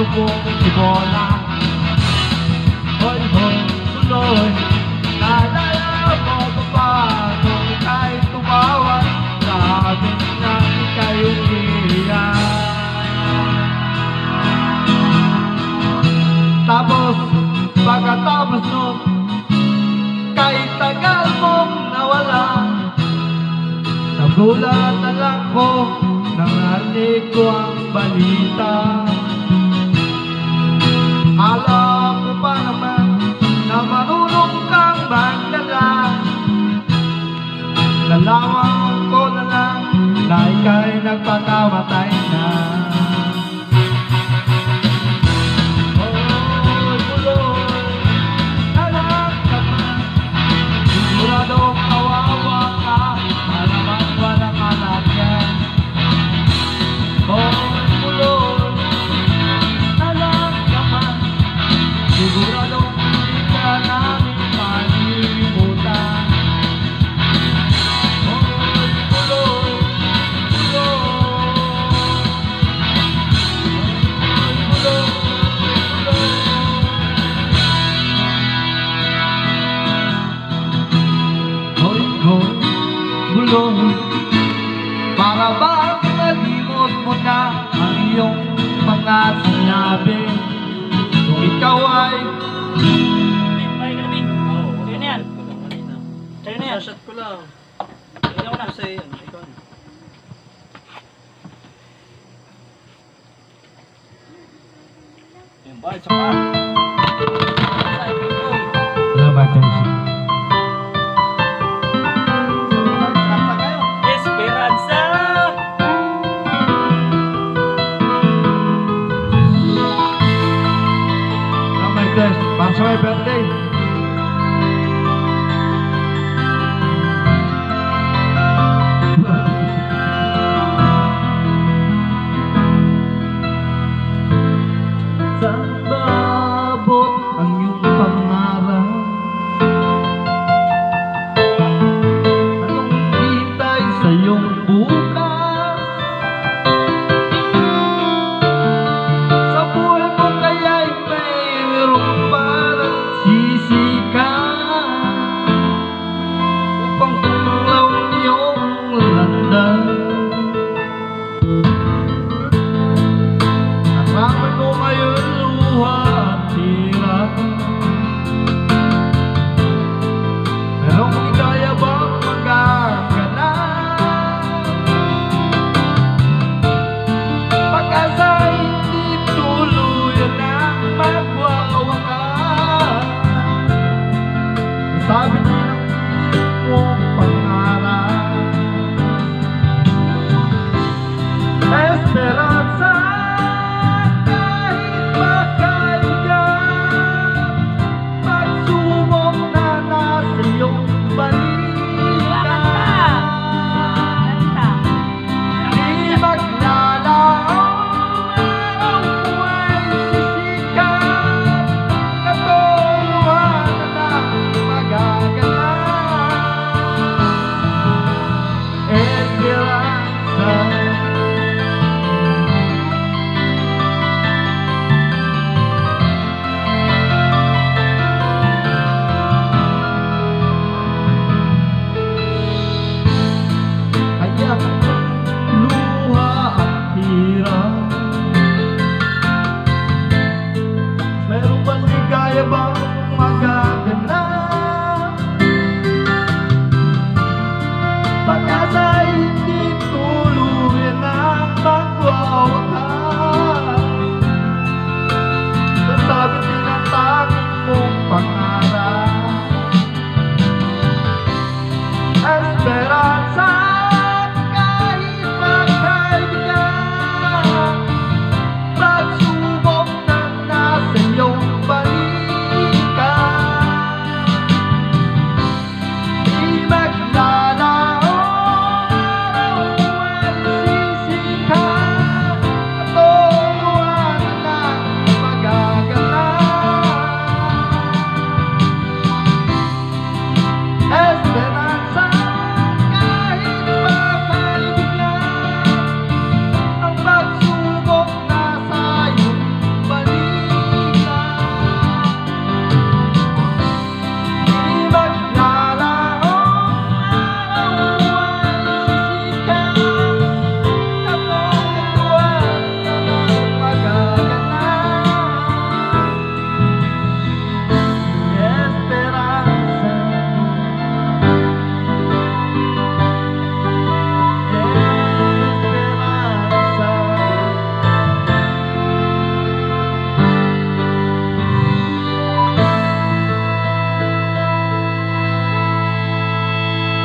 subong ibola. Hoy, hoy, tuloy, naalala mo pa ba nung ika'y tumawag? Sabi na ika'y umiiyak. Tapos, pagkatapos nun, kahit tagal mong nawala, nagulat na lang ko nang narinig ko ang balita. Alam ko pa naman na marunong kang magdala. Nalaman ko na lang na ika'y nagpakamatay na. Para bang nalimot mo na ang iyong mga sinabi kung ikaw ay Sa'yo na yan. Sa'yo na yan. Shot ko lang. Sa'yo na. Sa'yo yan. Ikaw na. Yung ba, isa pa. Salamat guys. Esperanza! Salamat guys. Para sa my birthday. Saan ba